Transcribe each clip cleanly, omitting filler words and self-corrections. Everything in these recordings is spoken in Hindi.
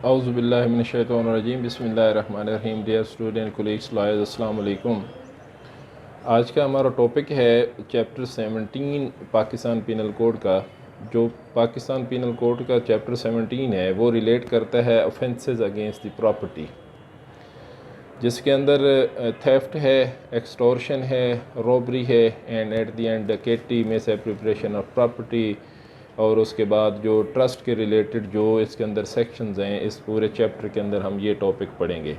औज़ुबिल्लाहि मिनश्शैतानिर्रजीम बिस्मिल्लाहिर्रहमानिर्रहीम। डियर स्टूडेंट कोलीग्स लॉयर्स, अस्सलाम वालेकुम। आज का हमारा टॉपिक है चैप्टर 17 पाकिस्तान पीनल कोड का। जो पाकिस्तान पीनल कोड का चैप्टर 17 है वो रिलेट करता है ऑफेंसेस अगेंस्ट द प्रॉपर्टी, जिसके अंदर थेफ्ट है, एक्सटॉर्शन है, रॉबरी है एंड एट द एंड डकैती में से प्रिपरेशन ऑफ प्रॉपर्टी। और उसके बाद जो ट्रस्ट के रिलेटेड जो इसके अंदर सेक्शंस हैं, इस पूरे चैप्टर के अंदर हम ये टॉपिक पढ़ेंगे।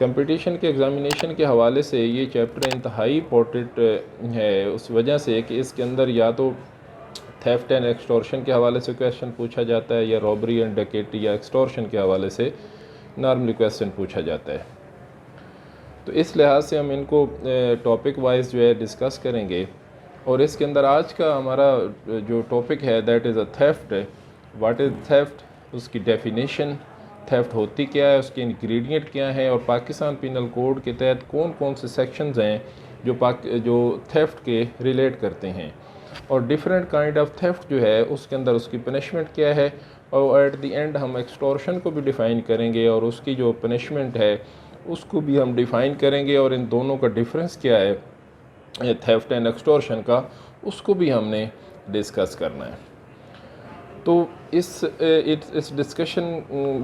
कंपटीशन के एग्ज़ामिनेशन के हवाले से ये चैप्टर इंतहाई इम्पोर्टेंट है, उस वजह से कि इसके अंदर या तो थेफ्ट एंड एक्सटॉर्शन के हवाले से क्वेश्चन पूछा जाता है, या रॉबरी एंड डकैती या एक्सटॉर्शन के हवाले से नॉर्मली क्वेश्चन पूछा जाता है। तो इस लिहाज से हम इनको टॉपिक वाइज जो है डिस्कस करेंगे। और इसके अंदर आज का हमारा जो टॉपिक है that is a theft. What is theft, उसकी डेफिनेशन, थेफ्ट होती क्या है, उसके इंग्रेडिएंट क्या हैं, और पाकिस्तान पीनल कोड के तहत कौन कौन से सेक्शंस हैं जो थेफ्ट के रिलेट करते हैं, और डिफरेंट काइंड ऑफ थेफ्ट जो है उसके अंदर उसकी पनिशमेंट क्या है। और एट द एंड हम एक्सटॉर्शन को भी डिफ़ाइन करेंगे और उसकी जो पनिशमेंट है उसको भी हम डिफ़ाइन करेंगे, और इन दोनों का डिफरेंस क्या है थेफ्ट एंड एक्सटॉर्शन का, उसको भी हमने डिस्कस करना है। तो इस डिस्कशन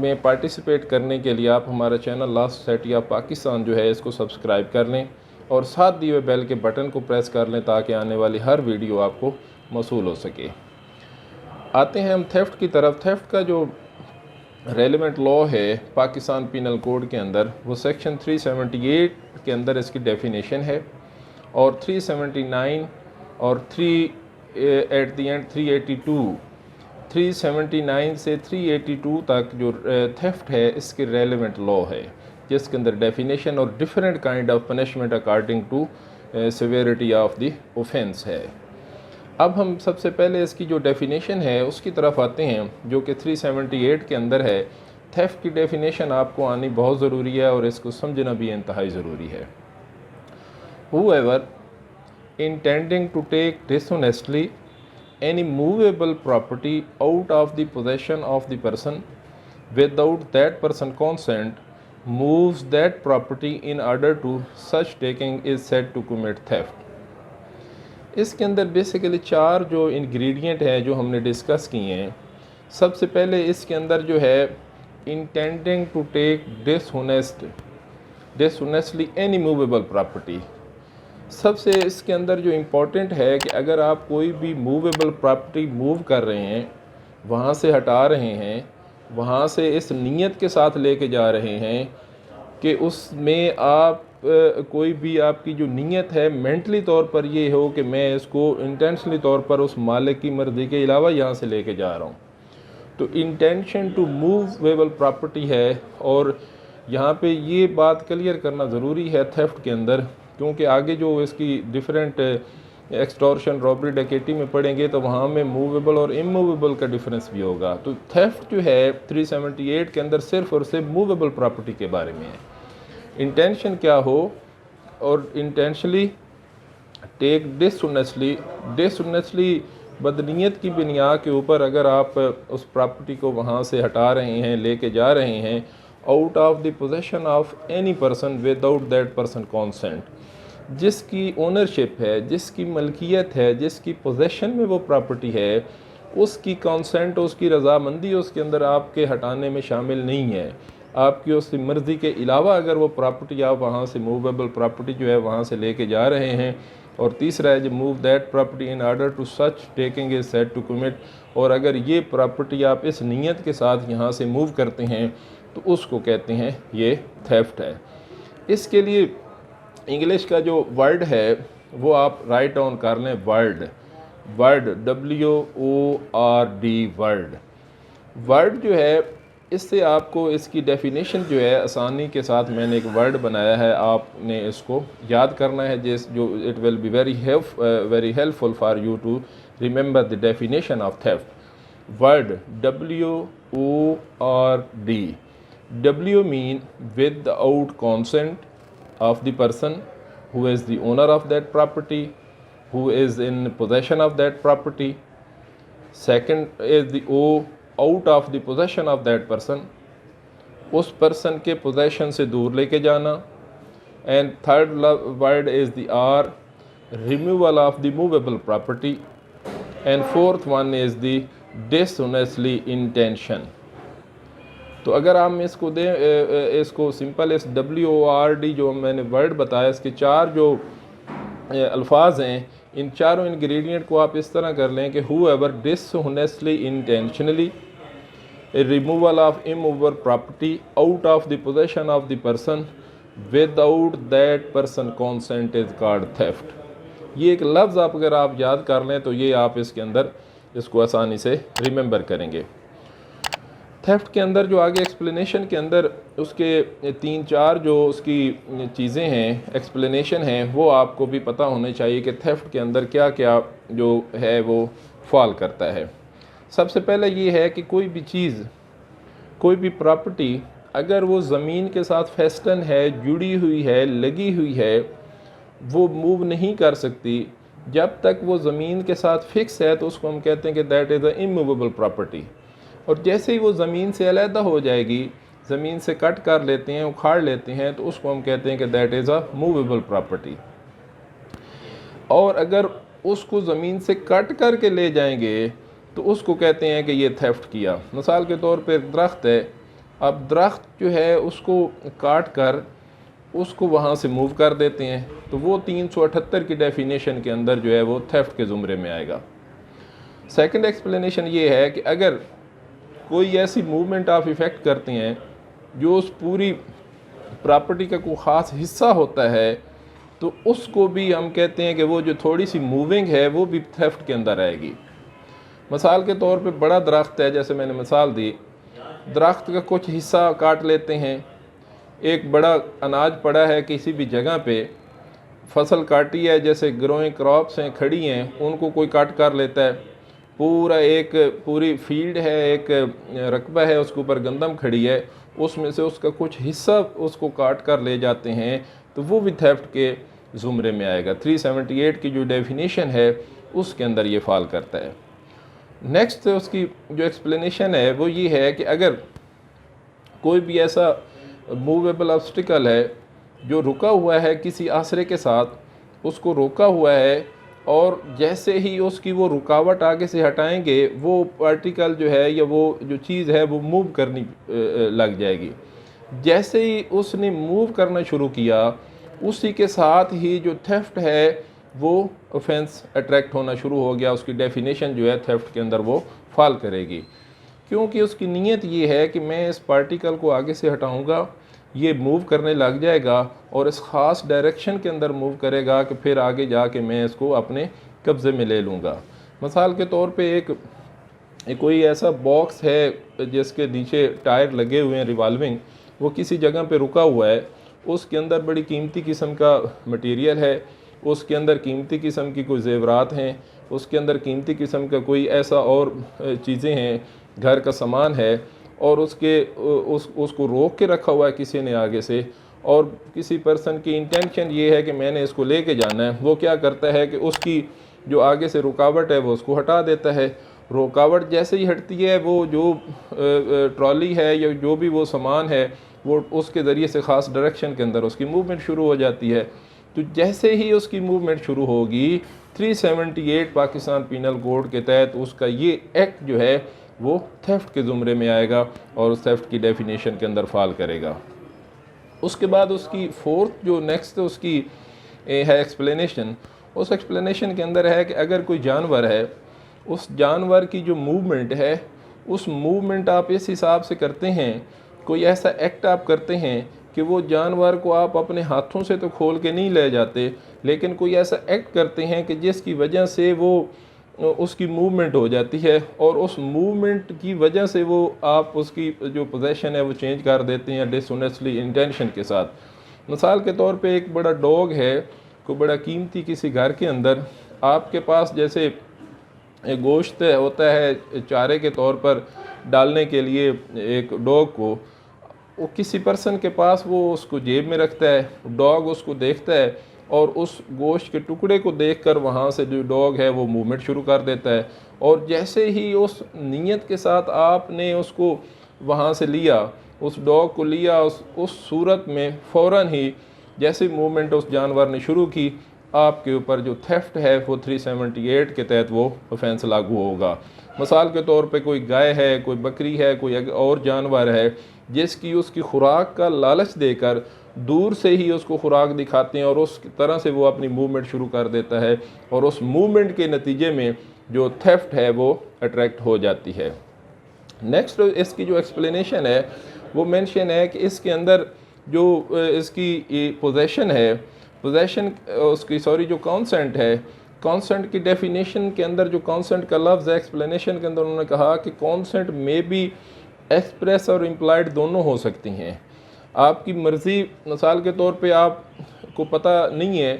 में पार्टिसिपेट करने के लिए आप हमारा channel law society of Pakistan जो है इसको सब्सक्राइब कर लें और साथ दिए हुए बेल के बटन को प्रेस कर लें ताकि आने वाली हर वीडियो आपको मौसूल हो सके। आते हैं हम थेफ्ट की तरफ। थेफ्ट का जो रेलिवेंट लॉ है पाकिस्तान पीनल कोड के अंदर, वो सेक्शन 378 के अंदर इसकी डेफिनेशन है, और 379 और 3 एट द एंड 382, 379 से 382 तक जो थेफ्ट है इसके रेलिवेंट लॉ है, जिसके अंदर डेफिनेशन और different kind of punishment according to severity of the offence है। अब हम सबसे पहले इसकी जो डेफिनेशन है उसकी तरफ आते हैं, जो कि 378 के अंदर है। थेफ्ट की डेफिनेशन आपको आनी बहुत ज़रूरी है और इसको समझना भी इंतहाई ज़रूरी है। Whoever intending to take dishonestly any movable property out of the possession of the person without that person consent moves that property in order to such taking is said to commit theft। इसके अंदर बेसिकली 4 जो इंग्रेडिएंट हैं जो हमने डिस्कस किए हैं। सबसे पहले इसके अंदर जो है intending to take dishonestly any movable property. सबसे इसके अंदर जो इम्पोर्टेंट है कि अगर आप कोई भी मूवेबल प्रॉपर्टी मूव कर रहे हैं, वहाँ से हटा रहे हैं, वहाँ से इस नीयत के साथ लेके जा रहे हैं कि उसमें आप कोई भी आपकी जो नीयत है मेंटली तौर पर ये हो कि मैं इसको इंटेंशनली तौर पर उस मालिक की मर्ज़ी के अलावा यहाँ से लेके जा रहा हूँ, तो इंटेंशन टू मूवेबल प्रॉपर्टी है। और यहाँ पे ये बात क्लियर करना ज़रूरी है थेफ्ट के अंदर, क्योंकि आगे जो इसकी डिफरेंट एक्सटॉर्शन, रॉबरी, डकैती में पढ़ेंगे तो वहाँ में मूवेबल और इमूवेबल का डिफरेंस भी होगा। तो थेफ्ट जो है 378 के अंदर सिर्फ और सिर्फ मूवेबल प्रॉपर्टी के बारे में है। इंटेंशन क्या हो, और इंटेंशनली टेक डिसऑनेस्टली बदनीयत की बुनियाद के ऊपर अगर आप उस प्रॉपर्टी को वहाँ से हटा रहे हैं, लेके जा रहे हैं, out of the possession of any person without that person consent, जिसकी ओनरशिप है, जिसकी मलकियत है, जिसकी पोजेशन में वो प्रॉपर्टी है, उसकी कॉन्सेंट, उसकी रज़ामंदी उसके अंदर आपके हटाने में शामिल नहीं है। आपकी उस मर्ज़ी के अलावा अगर वो प्रॉपर्टी आप वहाँ से मूवेबल प्रॉपर्टी जो है वहाँ से लेके जा रहे हैं। और तीसरा है जो move that property in order to such taking is said to commit, और अगर ये प्रॉपर्टी आप इस नीयत के साथ यहाँ से मूव करते हैं तो उसको कहते हैं ये थेफ्ट है। इसके लिए इंग्लिश का जो वर्ड है वो आप राइट डाउन कर लें, वर्ड WORD वर्ड जो है, इससे आपको इसकी डेफिनेशन जो है आसानी के साथ मैंने एक वर्ड बनाया है, आपने इसको याद करना है, जो it will be very helpful for you to remember the definition of theft. Word WORD। W mean without consent of the person who is the owner of that property, who is in possession of that property. Second is the O, out of the possession of that person, उस पर्सन के पोजेशन से दूर लेके जाना। And third word is the R, removal of the movable property. And fourth one is the dishonestly intention. तो अगर हम इसको दें, इसको सिंपल इस WORD जो मैंने वर्ड बताया, इसके चार जो अल्फाज हैं, इन चारों इंग्रेडिएंट को आप इस तरह कर लें कि whoever dishonestly intentionally, removal of immovable property out of the possession of the person without that person consent is called theft. ये एक लफ्ज़ आप अगर आप याद कर लें तो ये आप इसके अंदर इसको आसानी से रिमेंबर करेंगे। थेफ्ट के अंदर जो आगे एक्सप्लेनेशन के अंदर उसके 3-4 जो उसकी चीज़ें हैं, एक्सप्लेनेशन हैं, वो आपको भी पता होने चाहिए कि थेफ्ट के अंदर क्या क्या जो है वो फॉल करता है। सबसे पहले ये है कि कोई भी चीज़, कोई भी प्रॉपर्टी अगर वो ज़मीन के साथ फेस्टन है, जुड़ी हुई है, लगी हुई है, वो मूव नहीं कर सकती। जब तक वो ज़मीन के साथ फिक्स है तो उसको हम कहते हैं कि that is a immovable property. और जैसे ही वो ज़मीन से अलहदा हो जाएगी, ज़मीन से कट कर लेते हैं, उखाड़ लेते हैं, तो उसको हम कहते हैं कि that is a movable property. और अगर उसको ज़मीन से कट करके ले जाएंगे तो उसको कहते हैं कि ये थेफ्ट किया। मिसाल के तौर पे दरख्त है, अब दरख्त जो है उसको काट कर उसको वहाँ से मूव कर देते हैं, तो वो 378 की डेफिनेशन के अंदर जो है वो थेफ्ट के ज़ुमरे में आएगा। सेकंड एक्सप्लेनेशन ये है कि अगर कोई ऐसी मूवमेंट आप इफ़ेक्ट करते हैं जो उस पूरी प्रॉपर्टी का कोई ख़ास हिस्सा होता है, तो उसको भी हम कहते हैं कि वो जो थोड़ी सी मूविंग है वो भी थेफ्ट के अंदर आएगी। मिसाल के तौर पे बड़ा दरख्त है, जैसे मैंने मिसाल दी, दरख्त का कुछ हिस्सा काट लेते हैं, एक बड़ा अनाज पड़ा है किसी भी जगह पे, फसल काटी है, जैसे ग्रोइंग क्रॉप्स हैं, खड़ी हैं, उनको कोई काट कर लेता है, पूरा एक पूरी फील्ड है, एक रकबा है, उसके ऊपर गंदम खड़ी है, उसमें से उसका कुछ हिस्सा उसको काट कर ले जाते हैं, तो वो भी थेफ्ट के ज़ुमरे में आएगा। 378 की जो डेफिनेशन है उसके अंदर ये फॉल करता है। नेक्स्ट उसकी जो एक्सप्लेनेशन है वो ये है कि अगर कोई भी ऐसा मूवेबल ऑब्स्टिकल है जो रुका हुआ है किसी आसरे के साथ, उसको रोका हुआ है, और जैसे ही उसकी वो रुकावट आगे से हटाएंगे, वो पार्टिकल जो है या वो जो चीज़ है वो मूव करनी लग जाएगी। जैसे ही उसने मूव करना शुरू किया, उसी के साथ ही जो थेफ्ट है वो ऑफेंस अट्रैक्ट होना शुरू हो गया। उसकी डेफिनेशन जो है थेफ्ट के अंदर वो फॉल करेगी, क्योंकि उसकी नीयत ये है कि मैं इस पार्टिकल को आगे से हटाऊंगा, ये मूव करने लग जाएगा और इस ख़ास डायरेक्शन के अंदर मूव करेगा कि फिर आगे जाके मैं इसको अपने कब्ज़े में ले लूँगा। मिसाल के तौर पे एक कोई ऐसा बॉक्स है जिसके नीचे टायर लगे हुए हैं रिवॉल्विंग, वो किसी जगह पे रुका हुआ है, उसके अंदर बड़ी कीमती किस्म का मटेरियल है, उसके अंदर कीमती किस्म की कोई ज़ेवरात हैं, उसके अंदर कीमती किस्म का कोई ऐसा और चीज़ें हैं, घर का सामान है, और उसको रोक के रखा हुआ है किसी ने आगे से, और किसी पर्सन की इंटेंशन ये है कि मैंने इसको लेके जाना है। वो क्या करता है कि उसकी जो आगे से रुकावट है वो उसको हटा देता है। रुकावट जैसे ही हटती है, वो जो ट्रॉली है या जो भी वो सामान है वो उसके ज़रिए से ख़ास डायरेक्शन के अंदर उसकी मूवमेंट शुरू हो जाती है। तो जैसे ही उसकी मूवमेंट शुरू होगी, 378 पाकिस्तान पीनल कोड के तहत उसका ये एक्ट जो है वो थेफ्ट के ज़ुमरे में आएगा और उस थेफ्ट की डेफिनेशन के अंदर फॉल करेगा। उसके बाद उसकी फोर्थ जो नेक्स्ट उसकी है एक्सप्लेनेशन, उस एक्सप्लेनेशन के अंदर है कि अगर कोई जानवर है, उस जानवर की जो मूवमेंट है, उस मूवमेंट आप इस हिसाब से करते हैं, कोई ऐसा एक्ट आप करते हैं कि वो जानवर को आप अपने हाथों से तो खोल के नहीं ले जाते, लेकिन कोई ऐसा एक्ट करते हैं कि जिसकी वजह से वो उसकी मूवमेंट हो जाती है, और उस मूवमेंट की वजह से वो आप उसकी जो पोजीशन है वो चेंज कर देते हैं डिसऑनेस्टली इंटेंशन के साथ। मिसाल के तौर पे एक बड़ा डॉग है, कोई बड़ा कीमती किसी घर के अंदर, आपके पास जैसे गोश्त होता है चारे के तौर पर डालने के लिए एक डॉग को, वो किसी पर्सन के पास वो उसको जेब में रखता है, डॉग उसको देखता है, और उस गोश्त के टुकड़े को देखकर वहाँ से जो डॉग है वो मूवमेंट शुरू कर देता है। और जैसे ही उस नीयत के साथ आपने उसको वहाँ से लिया, उस डॉग को लिया, उस सूरत में फ़ौरन ही जैसे मूवमेंट उस जानवर ने शुरू की, आपके ऊपर जो थेफ्ट है वो 378 के तहत वो ऑफेंस लागू होगा। मिसाल के तौर पे कोई गाय है, कोई बकरी है, कोई और जानवर है जिसकी उसकी खुराक का लालच देकर दूर से ही उसको खुराक दिखाते हैं और उस तरह से वो अपनी मूवमेंट शुरू कर देता है, और उस मूवमेंट के नतीजे में जो थेफ्ट है वो अट्रैक्ट हो जाती है। नेक्स्ट इसकी जो एक्सप्लेनेशन है वो मेंशन है कि इसके अंदर जो इसकी पोजेशन है, पोजेशन उसकी जो कॉन्सेंट है, कॉन्सेंट की डेफिनेशन के अंदर जो कॉन्सेंट का लफ्ज़ है, एक्सप्लेनेशन के अंदर उन्होंने कहा कि कॉन्सेंट में भी एक्सप्रेस और इम्प्लाइड दोनों हो सकती हैं। आपकी मर्ज़ी, मिसाल के तौर पे आपको पता नहीं है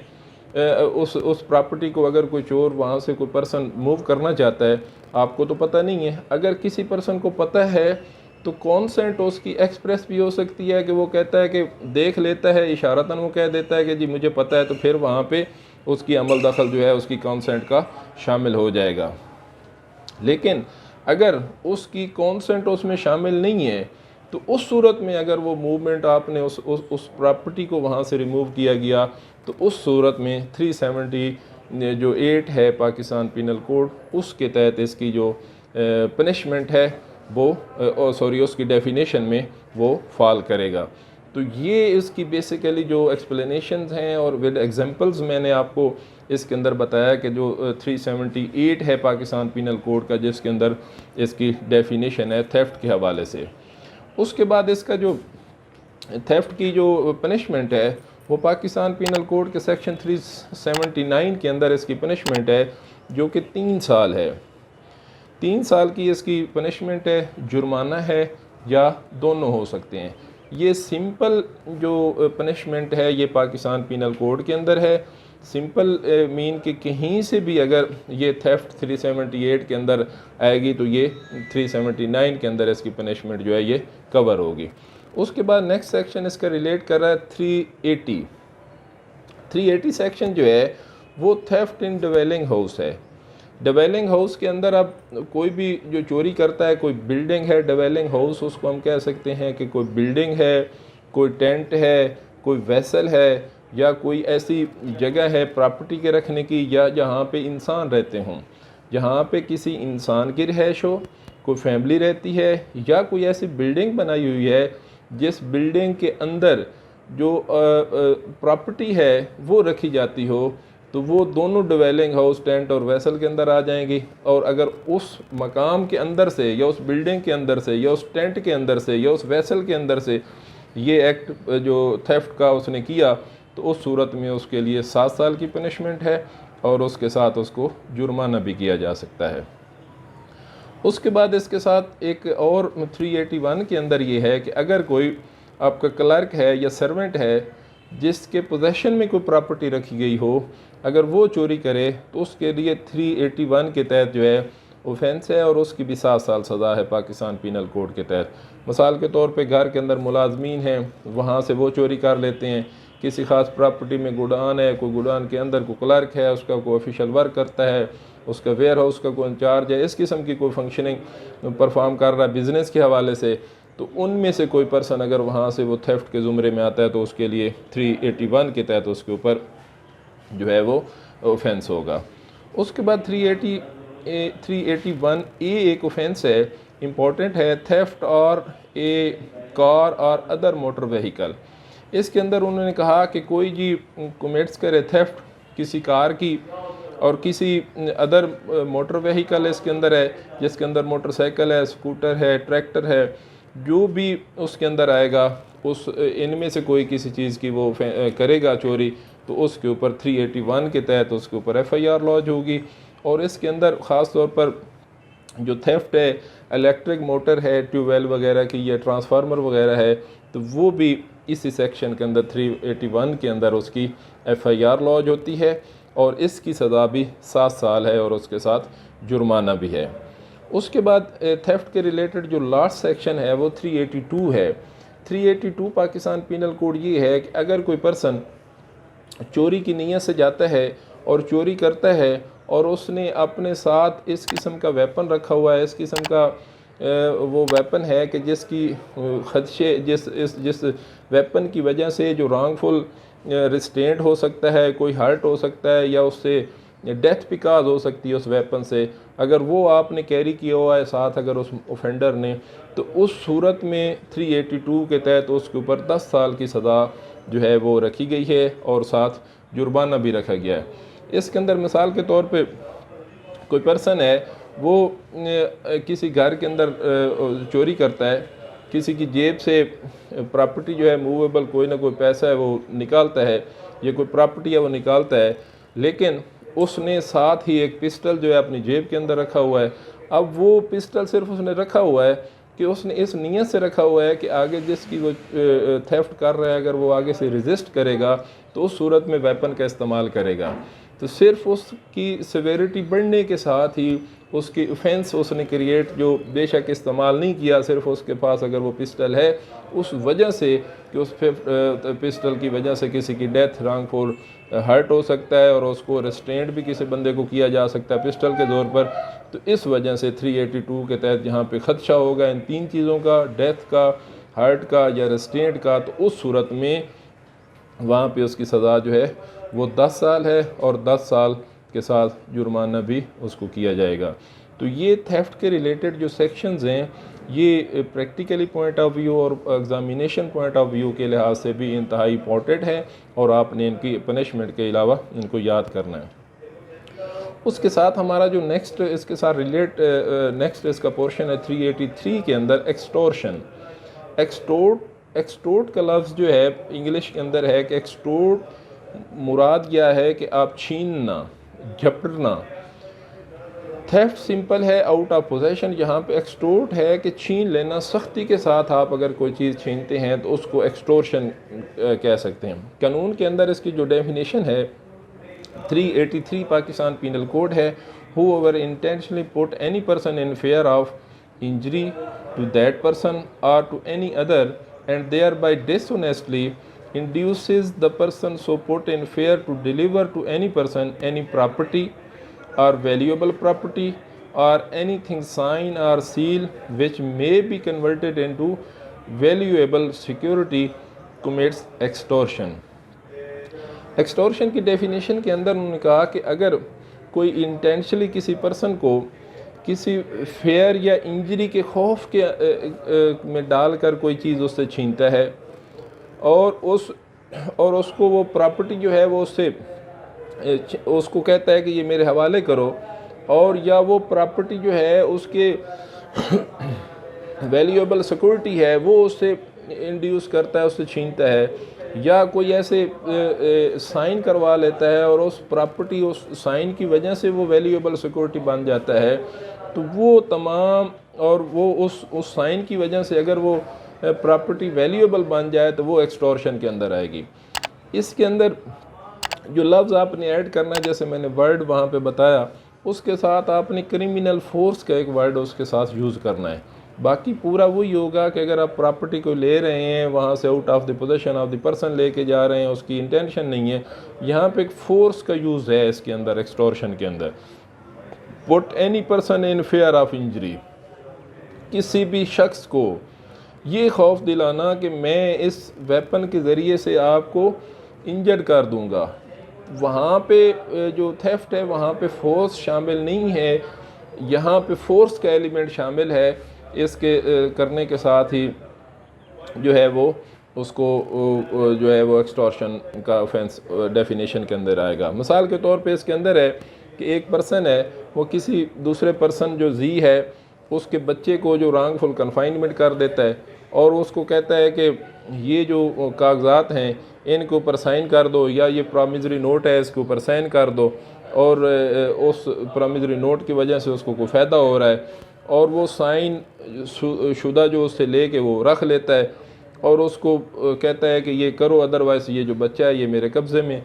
उस प्रॉपर्टी को अगर कोई चोर वहाँ से कोई पर्सन मूव करना चाहता है, आपको तो पता नहीं है। अगर किसी पर्सन को पता है तो कॉन्सेंट उसकी एक्सप्रेस भी हो सकती है कि वो कहता है कि देख लेता है, इशारतन वो कह देता है कि जी मुझे पता है, तो फिर वहाँ पे उसकी अमल दखल जो है उसकी कॉन्सेंट का शामिल हो जाएगा। लेकिन अगर उसकी कॉन्सेंट उसमें शामिल नहीं है तो उस सूरत में अगर वो मूवमेंट आपने उस प्रॉपर्टी को वहाँ से रिमूव किया गया तो उस सूरत में 370 जो 8 है पाकिस्तान पिनल कोड, उसके तहत इसकी जो पनिशमेंट है वो उसकी डेफिनेशन में वो फॉल करेगा। तो ये इसकी बेसिकली जो एक्सप्लेनेशंस हैं और विद एग्जांपल्स मैंने आपको इसके अंदर बताया कि जो 378 है पाकिस्तान पिनल कोड का, जिसके अंदर इसकी डेफिनेशन है थेफ्ट के हवाले से। उसके बाद इसका जो थेफ्ट की जो पनिशमेंट है वो पाकिस्तान पिनल कोड के सेक्शन 379 के अंदर इसकी पनिशमेंट है जो कि 3 साल है। 3 साल की इसकी पनिशमेंट है, जुर्माना है या दोनों हो सकते हैं। ये सिंपल जो पनिशमेंट है ये पाकिस्तान पिनल कोड के अंदर है। सिंपल मीन कि कहीं से भी अगर ये थेफ्ट 378 के अंदर आएगी तो ये 379 के अंदर इसकी पनिशमेंट जो है ये कवर होगी। उसके बाद नेक्स्ट सेक्शन इसका रिलेट कर रहा है 380 सेक्शन जो है वो थेफ्ट इन डिवेलिंग हाउस है। डिवेलिंग हाउस के अंदर अब कोई भी जो चोरी करता है, कोई बिल्डिंग है डिवेलिंग हाउस उसको हम कह सकते हैं कि कोई बिल्डिंग है, कोई टेंट है, कोई वेसल है, या कोई ऐसी जगह है प्रॉपर्टी के रखने की या जहाँ पे इंसान रहते हों, जहाँ पे किसी इंसान की रिहाइश हो, कोई फैमिली रहती है, या कोई ऐसी बिल्डिंग बनाई हुई है जिस बिल्डिंग के अंदर जो प्रॉपर्टी है वो रखी जाती हो, तो वो दोनों डिवेलिंग हाउस टेंट और वेसल के अंदर आ जाएंगी। और अगर उस मकाम के अंदर से या उस बिल्डिंग के अंदर से या उस टेंट के अंदर से या उस वेसल के अंदर से ये एक्ट जो थेफ्ट का उसने किया तो उस सूरत में उसके लिए 7 साल की पनिशमेंट है और उसके साथ उसको जुर्माना भी किया जा सकता है। उसके बाद इसके साथ एक और 381 के अंदर ये है कि अगर कोई आपका क्लर्क है या सर्वेंट है जिसके पोजेशन में कोई प्रॉपर्टी रखी गई हो, अगर वो चोरी करे तो उसके लिए 381 के तहत जो है ऑफेंस है और उसकी भी 7 साल सज़ा है पाकिस्तान पिनल कोड के तहत। मिसाल के तौर पे घर के अंदर मुलाजमीन हैं, वहाँ से वो चोरी कर लेते हैं। किसी ख़ास प्रॉपर्टी में गुडान है, कोई गुडान के अंदर कोई क्लर्क है, उसका कोई ऑफिशियल वर्क करता है, उसका वेयर हाउस का कोई इंचार्ज है, इस किस्म की कोई फंक्शनिंग परफॉर्म कर रहा है बिज़नेस के हवाले से, तो उनमें से कोई पर्सन अगर वहाँ से वो थेफ्ट के ज़ुमरे में आता है तो उसके लिए 381 के तहत उसके ऊपर जो है वो ऑफेंस होगा। उसके बाद 381 एक ऑफेंस है, इम्पॉर्टेंट है, थेफ्ट और ए कार और अदर मोटर व्हीकल। इसके अंदर उन्होंने कहा कि कोई जी कमिट्स करे थेफ्ट किसी कार की और किसी अदर मोटर व्हीकल इसके अंदर है, जिसके अंदर मोटरसाइकिल है, स्कूटर है, ट्रैक्टर है, जो भी उसके अंदर आएगा उस इनमें से कोई किसी चीज़ की वो करेगा चोरी तो उसके ऊपर 381 के तहत उसके ऊपर FIR लॉन्च होगी। और इसके अंदर ख़ास तौर पर जो थेफ्ट है इलेक्ट्रिक मोटर है, ट्यूबवेल वगैरह की या ट्रांसफार्मर वगैरह है, तो वो भी इसी सेक्शन के अंदर 381 के अंदर उसकी FIR लॉन्च होती है और इसकी सज़ा भी 7 साल है और उसके साथ जुर्माना भी है। उसके बाद थेफ्ट के रिलेटेड जो लास्ट सेक्शन है वो 382 है। 382 पाकिस्तान पिनल कोड ये है कि अगर कोई पर्सन चोरी की नीयत से जाता है और चोरी करता है और उसने अपने साथ इस किस्म का वेपन रखा हुआ है, इस किस्म का वो वेपन है कि जिसकी खदशे जिस वेपन की वजह से जो रॉन्गफुल रिस्ट्रेंट हो सकता है, कोई हर्ट हो सकता है या उससे डेथ भी काज हो सकती है उस वेपन से, अगर वो आपने कैरी किया हुआ है साथ अगर उस ऑफेंडर ने, तो उस सूरत में 382 के तहत उसके ऊपर 10 साल की सज़ा जो है वो रखी गई है और साथ जुर्माना भी रखा गया है। इसके अंदर मिसाल के तौर पे कोई पर्सन है वो किसी घर के अंदर चोरी करता है, किसी की जेब से प्रॉपर्टी जो है मूवेबल कोई ना कोई पैसा है वो निकालता है या कोई प्रॉपर्टी है वो निकालता है, लेकिन उसने साथ ही एक पिस्टल जो है अपनी जेब के अंदर रखा हुआ है। अब वो पिस्टल सिर्फ उसने रखा हुआ है कि उसने इस नीयत से रखा हुआ है कि आगे जिसकी वो थेफ्ट कर रहा है अगर वो आगे से रेजिस्ट करेगा तो उस सूरत में वेपन का इस्तेमाल करेगा। तो सिर्फ उसकी सेवेरिटी बढ़ने के साथ ही उसकी ऑफेंस उसने क्रिएट जो बेशक इस्तेमाल नहीं किया, सिर्फ उसके पास अगर वो पिस्टल है उस वजह से कि उस पिस्टल की वजह से किसी की डेथ रॉन्गफुल हर्ट हो सकता है और उसको रेस्ट्रेंट भी किसी बंदे को किया जा सकता है पिस्टल के ज़ोर पर। तो इस वजह से 382 के तहत जहाँ पे ख़दशा होगा इन 3 चीज़ों का, डेथ का, हर्ट का या रेस्ट्रेंट का, तो उस सूरत में वहाँ पे उसकी सज़ा जो है वो 10 साल है और 10 साल के साथ जुर्माना भी उसको किया जाएगा। तो ये थेफ्ट के रिलेटेड जो सेक्शंस हैं ये प्रैक्टिकली पॉइंट ऑफ व्यू और एग्ज़ामिनेशन पॉइंट ऑफ व्यू के लिहाज से भी इंतहाई इंपॉर्टेंट है और आपने इनकी पनिशमेंट के अलावा इनको याद करना है। उसके साथ हमारा जो नेक्स्ट इसके साथ नेक्स्ट इसका पोर्शन है 383 के अंदर एक्सटोर्शन। एक्सटोर्ट का लफ्ज़ जो है इंग्लिश के अंदर है कि एक्सटोर्ट मुराद क्या है कि आप छीनना, झपटना। थेफ्ट सिंपल है आउट ऑफ पोजेशन, यहाँ पे एक्सटोर्ट है कि छीन लेना, सख्ती के साथ आप अगर कोई चीज़ छीनते हैं तो उसको एक्सटोर्शन कह सकते हैं। कानून के अंदर इसकी जो डेफिनेशन है 383 पाकिस्तान पीनल कोड है, whoever intentionally put any person in fear of injury to that person or to any other and thereby dishonestly induces the person so put in fear to deliver to any person any property or valuable property or anything sign or seal which may be converted into valuable security commits extortion। Extortion की डेफिनेशन के अंदर उन्होंने कहा कि अगर कोई इंटेंशनली किसी पर्सन को किसी फेयर या इंजरी के खौफ के में डालकर कोई चीज़ उससे छीनता है और उसको वो प्रॉपर्टी जो है वो उसको कहता है कि ये मेरे हवाले करो, और या वो प्रॉपर्टी जो है उसके वैल्यूएबल सिक्योरिटी है वो उससे इंड्यूस करता है, उससे छीनता है, या कोई ऐसे साइन करवा लेता है और उस प्रॉपर्टी उस साइन की वजह से वो वैल्यूएबल सिक्योरिटी बन जाता है, तो वो तमाम और वो उस साइन की वजह से अगर वो प्रॉपर्टी वैल्यूएबल बन जाए तो वो एक्सटॉर्शन के अंदर आएगी। इसके अंदर जो लफ्ज़ आपने ऐड करना है, जैसे मैंने वर्ड वहाँ पे बताया, उसके साथ आपने क्रिमिनल फोर्स का एक वर्ड उसके साथ यूज़ करना है। बाकी पूरा वही होगा कि अगर आप प्रॉपर्टी को ले रहे हैं वहाँ से out of the possession of the person लेके जा रहे हैं, उसकी इंटेंशन नहीं है, यहाँ पे एक फोर्स का यूज़ है इसके अंदर एक्सटॉर्शन के अंदर। Put any person in fair of injury, किसी भी शख्स को ये खौफ दिलाना कि मैं इस वेपन के ज़रिए से आपको इंजर्ड कर दूँगा। वहाँ पे जो थेफ्ट है वहाँ पे फोर्स शामिल नहीं है, यहाँ पे फोर्स का एलिमेंट शामिल है। इसके करने के साथ ही जो है वो उसको जो है वो एक्सटॉर्शन का ऑफेंस डेफिनेशन के अंदर आएगा। मिसाल के तौर पे इसके अंदर है कि एक पर्सन है वो किसी दूसरे पर्सन जो जी है उसके बच्चे को जो रॉन्गफुल कन्फाइनमेंट कर देता है और उसको कहता है कि ये जो कागजात हैं इनके ऊपर साइन कर दो, या ये प्रॉमिसरी नोट है इसके ऊपर साइन कर दो, और उस प्रॉमिसरी नोट की वजह से उसको कोई फ़ायदा हो रहा है और वो साइन शुदा जो उससे ले के वो रख लेता है और उसको कहता है कि ये करो अदरवाइज़ ये जो बच्चा है ये मेरे कब्ज़े में।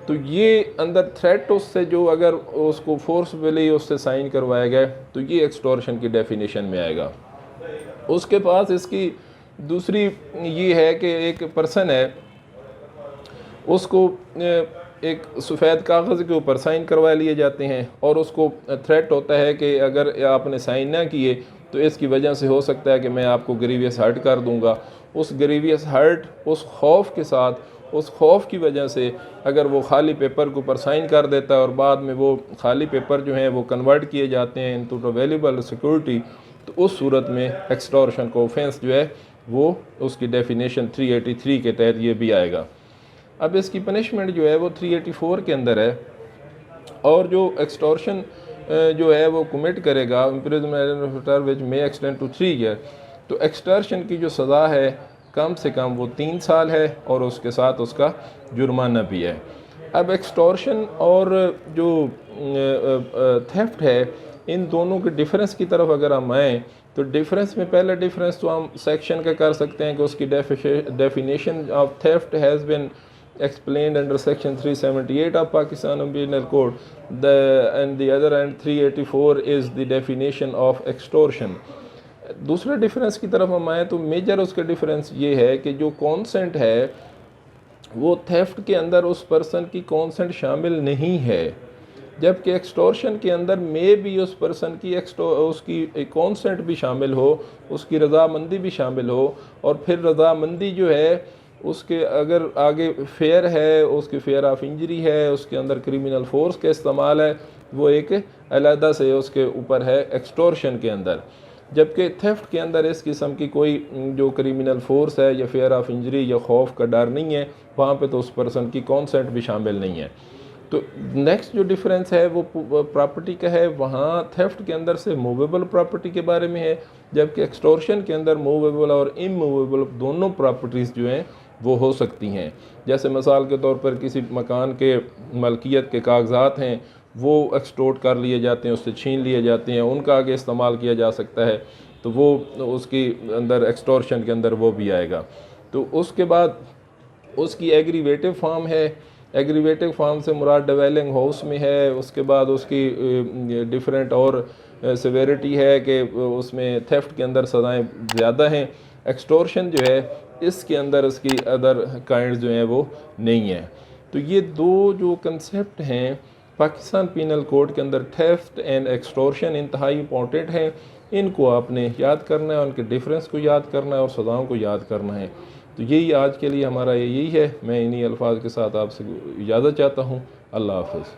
तो ये अंदर थ्रेट उससे जो अगर उसको फोर्सफुली उससे साइन करवाया गया तो ये एक्सटॉर्शन की डेफिनेशन में आएगा। उसके पास इसकी दूसरी ये है कि एक पर्सन है उसको एक सफ़ेद कागज़ के ऊपर साइन करवा लिए जाते हैं और उसको थ्रेट होता है कि अगर आपने साइन ना किए तो इसकी वजह से हो सकता है कि मैं आपको ग्रीवियस हर्ट कर दूंगा। उस ग्रीवियस हर्ट, उस खौफ के साथ, उस खौफ की वजह से अगर वो खाली पेपर के ऊपर साइन कर देता है और बाद में वो खाली पेपर जो हैं वो कन्वर्ट किए जाते हैं इनटू अवेलेबल सिक्योरिटी, तो उस सूरत में एक्सटॉर्शन का ऑफेंस जो है वो उसकी डेफिनेशन 383 के तहत ये भी आएगा। अब इसकी पनिशमेंट जो है वो 384 के अंदर है, और जो एक्सटॉर्शन जो है वो कमिट करेगा imprisonment which may extend to 3 year, तो एक्सटॉर्शन की जो सज़ा है कम से कम वो 3 साल है और उसके साथ उसका जुर्माना भी है। अब एक्सटॉर्शन और जो थेफ्ट है, इन दोनों के डिफरेंस की तरफ अगर हम आएँ तो डिफरेंस में पहला डिफरेंस तो हम सेक्शन का कर सकते हैं कि उसकी definition of theft has been explained under section 378 of Pakistan Penal Code, and the other end 384 is the definition of extortion। दूसरे डिफरेंस की तरफ हम आए तो मेजर उसका डिफरेंस ये है कि जो कॉन्सेंट है वो थेफ्ट के अंदर उस पर्सन की कॉन्सेंट शामिल नहीं है, जबकि एक्सटॉर्शन के अंदर में भी उस पर्सन की उसकी कॉन्सेंट भी शामिल हो, उसकी रज़ामंदी भी शामिल हो, और फिर रज़ामंदी जो है उसके अगर आगे फेयर है, उसकी फेयर ऑफ इंजरी है, उसके अंदर क्रिमिनल फोर्स का इस्तेमाल है, वो एक अलहदा से उसके ऊपर है एक्सटॉर्शन के अंदर। जबकि थेफ्ट के अंदर इस किस्म की कोई जो क्रिमिनल फोर्स है या फेयर ऑफ इंजरी या खौफ का डर नहीं है, वहाँ पे तो उस पर्सन की कॉन्सेंट भी शामिल नहीं है। तो नेक्स्ट जो डिफरेंस है वो प्रॉपर्टी का है। वहाँ थेफ्ट के अंदर से मूवेबल प्रॉपर्टी के बारे में है, जबकि एक्सटॉर्शन के अंदर मूवेबल और इमूवेबल दोनों प्रॉपर्टीज़ जो हैं वो हो सकती हैं। जैसे मिसाल के तौर पर किसी मकान के मलकियत के कागजात हैं वो एक्सटोर्ट कर लिए जाते हैं, उससे छीन लिए जाते हैं, उनका आगे इस्तेमाल किया जा सकता है, तो वो उसकी अंदर एक्सटॉर्शन के अंदर वो भी आएगा। तो उसके बाद उसकी एग्रीवेटिव फॉर्म है। एग्रीवेटिव फॉर्म से मुराद डिवेलिंग हाउस में है। उसके बाद उसकी डिफरेंट और सेवेरिटी है कि उसमें थेफ्ट के अंदर सज़ाएँ ज़्यादा हैं। एक्सटॉर्शन जो है इसके अंदर इसकी अदर काइंड जो हैं वो नहीं है। तो ये दो जो कंसेप्ट हैं पाकिस्तान पीनल कोड के अंदर, थेफ्ट एंड एक्सटॉर्शन, इंतहाई इंपॉर्टेंट हैं। इनको आपने याद करना है, उनके डिफरेंस को याद करना है और सज़ाओं को याद करना है। तो यही आज के लिए हमारा यही है। मैं इन्हीं अल्फाज के साथ आपसे इजाज़त चाहता हूँ। अल्लाह हाफ़िज़।